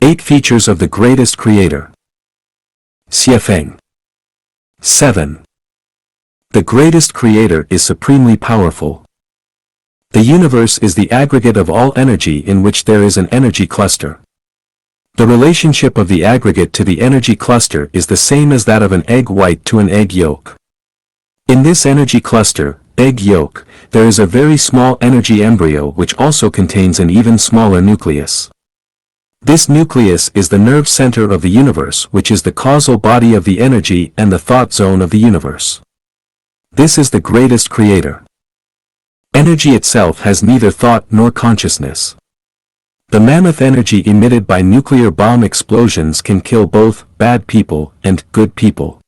8 Features of the Greatest Creator. Xiefeng. 7. The greatest creator is supremely powerful. The universe is the aggregate of all energy in which there is an energy cluster. The relationship of the aggregate to the energy cluster is the same as that of an egg white to an egg yolk. In this energy cluster, egg yolk, there is a very small energy embryo which also contains an even smaller nucleus. This nucleus is the nerve center of the universe, which is the causal body of the energy and the thought zone of the universe. This is the greatest creator. Energy itself has neither thought nor consciousness. The mammoth energy emitted by nuclear bomb explosions can kill both bad people and good people.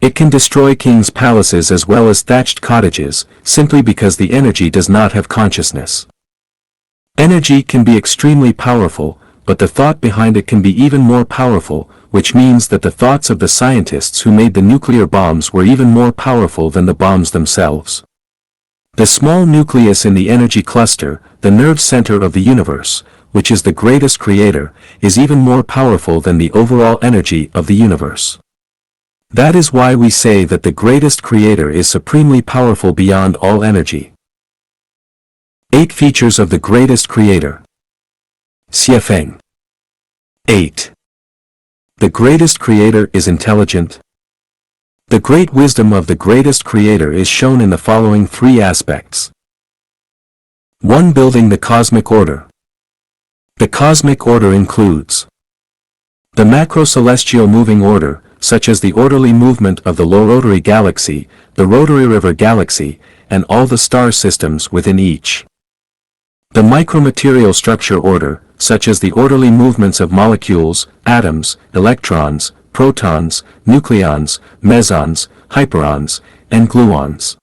It can destroy kings' palaces as well as thatched cottages, simply because the energy does not have consciousness. Energy can be extremely powerful, but the thought behind it can be even more powerful, which means that the thoughts of the scientists who made the nuclear bombs were even more powerful than the bombs themselves. The small nucleus in the energy cluster, the nerve center of the universe, which is the greatest creator, is even more powerful than the overall energy of the universe. That is why we say that the greatest creator is supremely powerful beyond all energy. 8 Features of the Greatest Creator. Xiefeng. 8. The greatest creator is intelligent. The great wisdom of the greatest creator is shown in the following 3 aspects. 1. Building the cosmic order. The cosmic order includes the macro-celestial moving order, such as the orderly movement of the low rotary galaxy, the rotary river galaxy, and all the star systems within each. The micromaterial structure order, such as the orderly movements of molecules, atoms, electrons, protons, nucleons, mesons, hyperons, and gluons.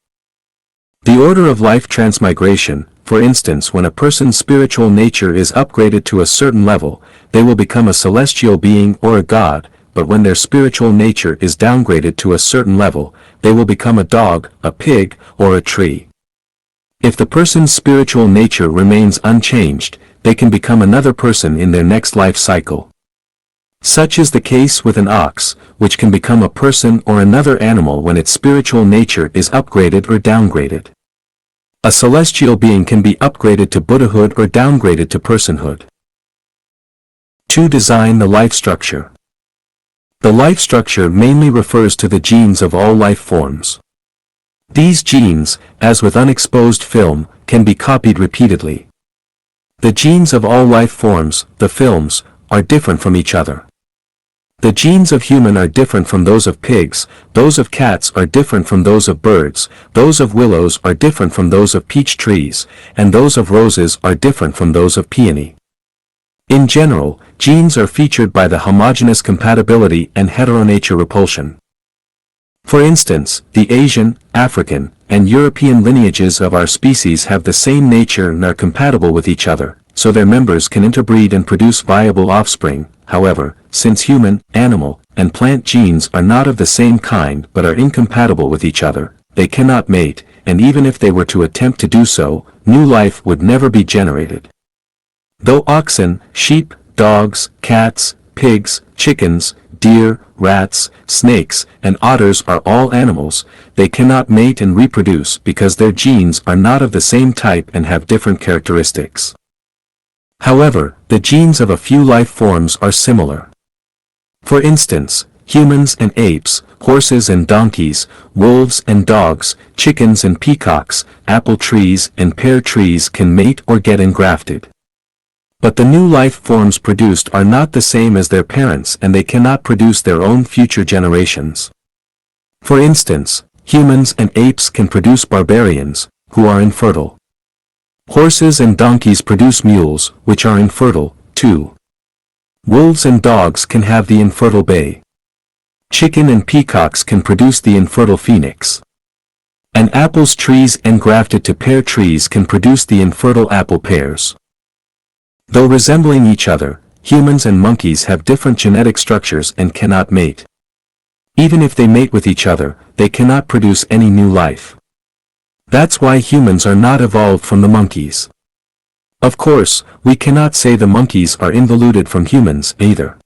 The order of life transmigration, for instance, when a person's spiritual nature is upgraded to a certain level, they will become a celestial being or a god, but when their spiritual nature is downgraded to a certain level, they will become a dog, a pig, or a tree. If the person's spiritual nature remains unchanged, they can become another person in their next life cycle. Such is the case with an ox, which can become a person or another animal when its spiritual nature is upgraded or downgraded. A celestial being can be upgraded to Buddhahood or downgraded to personhood. 2. Design the life structure. The life structure mainly refers to the genes of all life forms. These genes, as with unexposed film, can be copied repeatedly. The genes of all life forms, the films, are different from each other. The genes of human are different from those of pigs, those of cats are different from those of birds, those of willows are different from those of peach trees, and those of roses are different from those of peony. In general, genes are featured by the homogeneous compatibility and heteronature repulsion. For instance, the Asian, African, and European lineages of our species have the same nature and are compatible with each other, so their members can interbreed and produce viable offspring. However, since human, animal, and plant genes are not of the same kind but are incompatible with each other, they cannot mate, and even if they were to attempt to do so, new life would never be generated. Though oxen, sheep, dogs, cats, pigs, chickens, deer, rats, snakes, and otters are all animals, they cannot mate and reproduce because their genes are not of the same type and have different characteristics. However, the genes of a few life forms are similar. For instance, humans and apes, horses and donkeys, wolves and dogs, chickens and peacocks, apple trees and pear trees can mate or get engrafted. But the new life forms produced are not the same as their parents and they cannot produce their own future generations. For instance, humans and apes can produce barbarians, who are infertile. Horses and donkeys produce mules, which are infertile, too. Wolves and dogs can have the infertile bay. Chicken and peacocks can produce the infertile phoenix. And apples trees engrafted to pear trees can produce the infertile apple pears. Though resembling each other, humans and monkeys have different genetic structures and cannot mate. Even if they mate with each other, they cannot produce any new life. That's why humans are not evolved from the monkeys. Of course, we cannot say the monkeys are involuted from humans either.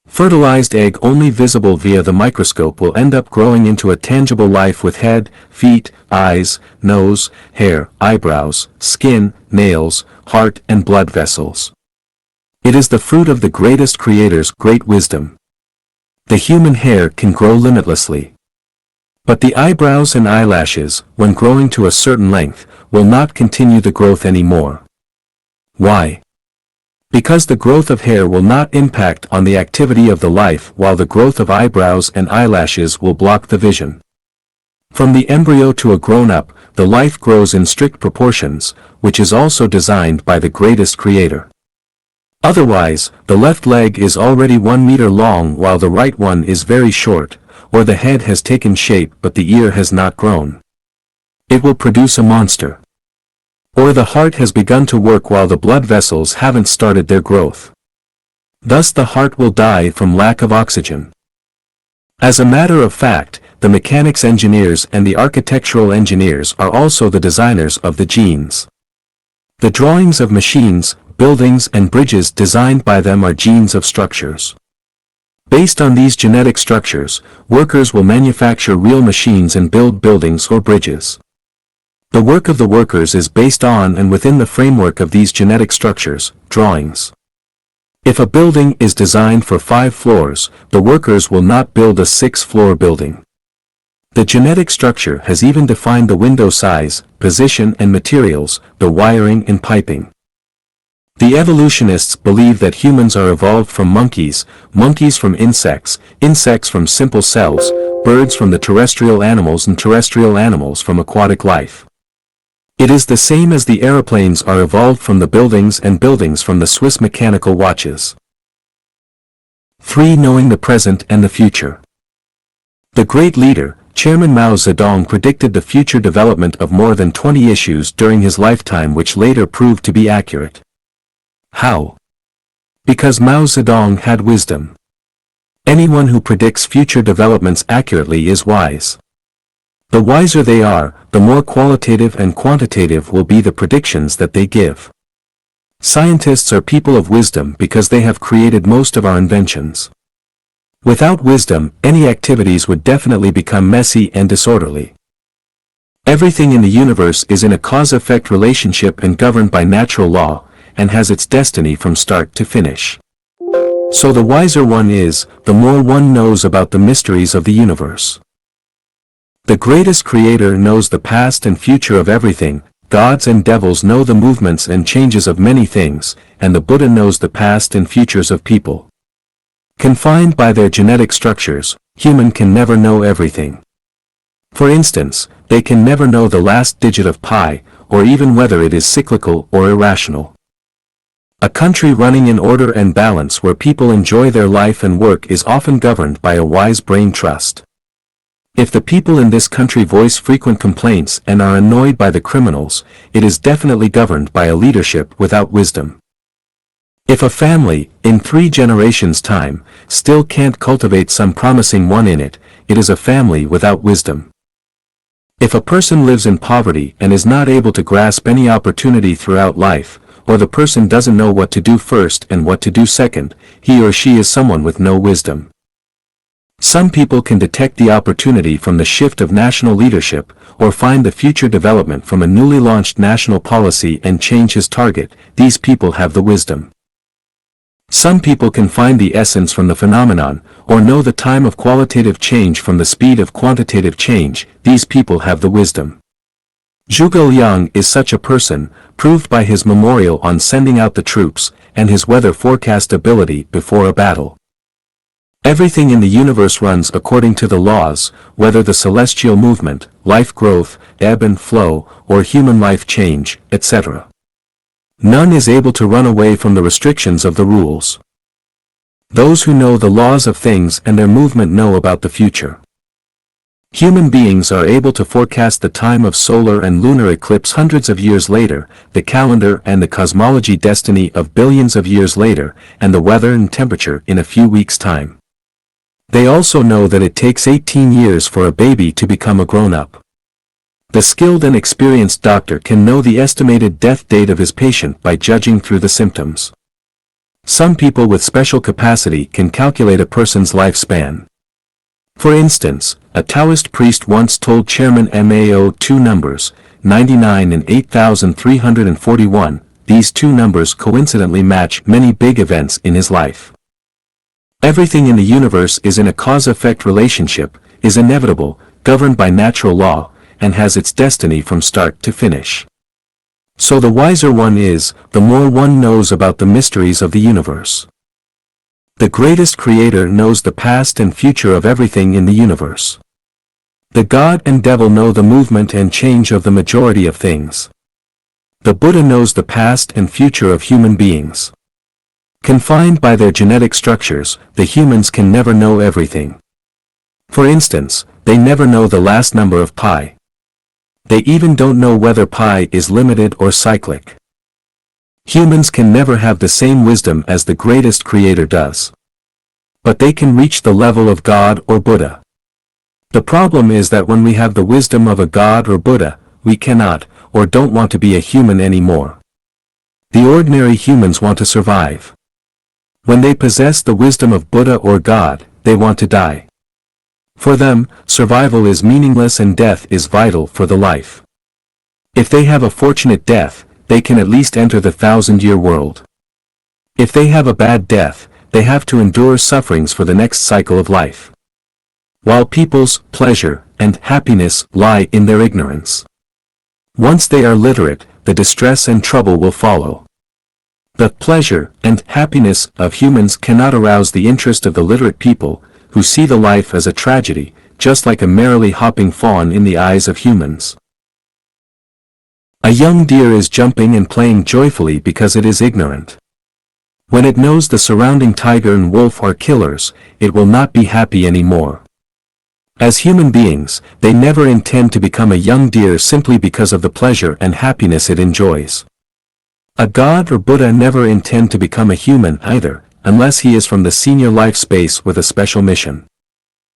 Fertilized egg only visible via the microscope will end up growing into a tangible life with head, feet, eyes, nose, hair, eyebrows, skin, nails, heart and blood vessels. It is the fruit of the greatest Creator's great wisdom. The human hair can grow limitlessly. But the eyebrows and eyelashes, when growing to a certain length, will not continue the growth anymore. Why? Because the growth of hair will not impact on the activity of the life, while the growth of eyebrows and eyelashes will block the vision. From the embryo to a grown-up, the life grows in strict proportions, which is also designed by the greatest Creator. Otherwise, the left leg is already 1 meter long while the right one is very short, or the head has taken shape but the ear has not grown. It will produce a monster. Or the heart has begun to work while the blood vessels haven't started their growth. Thus the heart will die from lack of oxygen. As a matter of fact, the mechanics engineers and the architectural engineers are also the designers of the genes. The drawings of machines, buildings and bridges designed by them are genes of structures. Based on these genetic structures, workers will manufacture real machines and build buildings or bridges. The work of the workers is based on and within the framework of these genetic structures, drawings. If a building is designed for 5 floors, the workers will not build a 6-floor building. The genetic structure has even defined the window size, position and materials, the wiring and piping. The evolutionists believe that humans are evolved from monkeys, monkeys from insects, insects from simple cells, birds from the terrestrial animals and terrestrial animals from aquatic life. It is the same as the aeroplanes are evolved from the buildings and buildings from the Swiss mechanical watches. 3. Knowing the present and the future. The great leader, Chairman Mao Zedong, predicted the future development of more than 20 issues during his lifetime, which later proved to be accurate. How? Because Mao Zedong had wisdom. Anyone who predicts future developments accurately is wise. The wiser they are, the more qualitative and quantitative will be the predictions that they give. Scientists are people of wisdom because they have created most of our inventions. Without wisdom, any activities would definitely become messy and disorderly. Everything in the universe is in a cause-effect relationship and governed by natural law, and has its destiny from start to finish. So the wiser one is, the more one knows about the mysteries of the universe. The greatest Creator knows the past and future of everything. Gods and devils know the movements and changes of many things, and the Buddha knows the past and futures of people. Confined by their genetic structures, human can never know everything. For instance, they can never know the last digit of pi, or even whether it is cyclical or irrational. A country running in order and balance where people enjoy their life and work is often governed by a wise brain trust. If the people in this country voice frequent complaints and are annoyed by the criminals, it is definitely governed by a leadership without wisdom. If a family, in 3 generations' time, still can't cultivate some promising one in it, it is a family without wisdom. If a person lives in poverty and is not able to grasp any opportunity throughout life, or the person doesn't know what to do first and what to do second, he or she is someone with no wisdom. Some people can detect the opportunity from the shift of national leadership, or find the future development from a newly launched national policy and change his target. These people have the wisdom. Some people can find the essence from the phenomenon, or know the time of qualitative change from the speed of quantitative change. These people have the wisdom. Zhuge Liang is such a person, proved by his memorial on sending out the troops, and his weather forecast ability before a battle. Everything in the universe runs according to the laws, whether the celestial movement, life growth, ebb and flow, or human life change, etc. None is able to run away from the restrictions of the rules. Those who know the laws of things and their movement know about the future. Human beings are able to forecast the time of solar and lunar eclipse hundreds of years later, the calendar and the cosmology destiny of billions of years later, and the weather and temperature in a few weeks' time. They also know that it takes 18 years for a baby to become a grown-up. The skilled and experienced doctor can know the estimated death date of his patient by judging through the symptoms. Some people with special capacity can calculate a person's lifespan. For instance, a Taoist priest once told Chairman Mao two numbers, 99 and 8341, these two numbers coincidentally match many big events in his life. Everything in the universe is in a cause-effect relationship, is inevitable, governed by natural law, and has its destiny from start to finish. So the wiser one is, the more one knows about the mysteries of the universe. The greatest creator knows the past and future of everything in the universe. The God and devil know the movement and change of the majority of things. The Buddha knows the past and future of human beings. Confined by their genetic structures, the humans can never know everything. For instance, they never know the last number of pi. They even don't know whether pi is limited or cyclic. Humans can never have the same wisdom as the greatest creator does. But they can reach the level of God or Buddha. The problem is that when we have the wisdom of a God or Buddha, we cannot, or don't want to be a human anymore. The ordinary humans want to survive. When they possess the wisdom of Buddha or God, they want to die. For them, survival is meaningless and death is vital for the life. If they have a fortunate death, they can at least enter the 1,000-year world. If they have a bad death, they have to endure sufferings for the next cycle of life. While people's pleasure and happiness lie in their ignorance. Once they are literate, the distress and trouble will follow. The pleasure and happiness of humans cannot arouse the interest of the literate people, who see the life as a tragedy, just like a merrily hopping fawn in the eyes of humans. A young deer is jumping and playing joyfully because it is ignorant. When it knows the surrounding tiger and wolf are killers, it will not be happy anymore. As human beings, they never intend to become a young deer simply because of the pleasure and happiness it enjoys. A God or Buddha never intend to become a human either, unless he is from the senior life space with a special mission.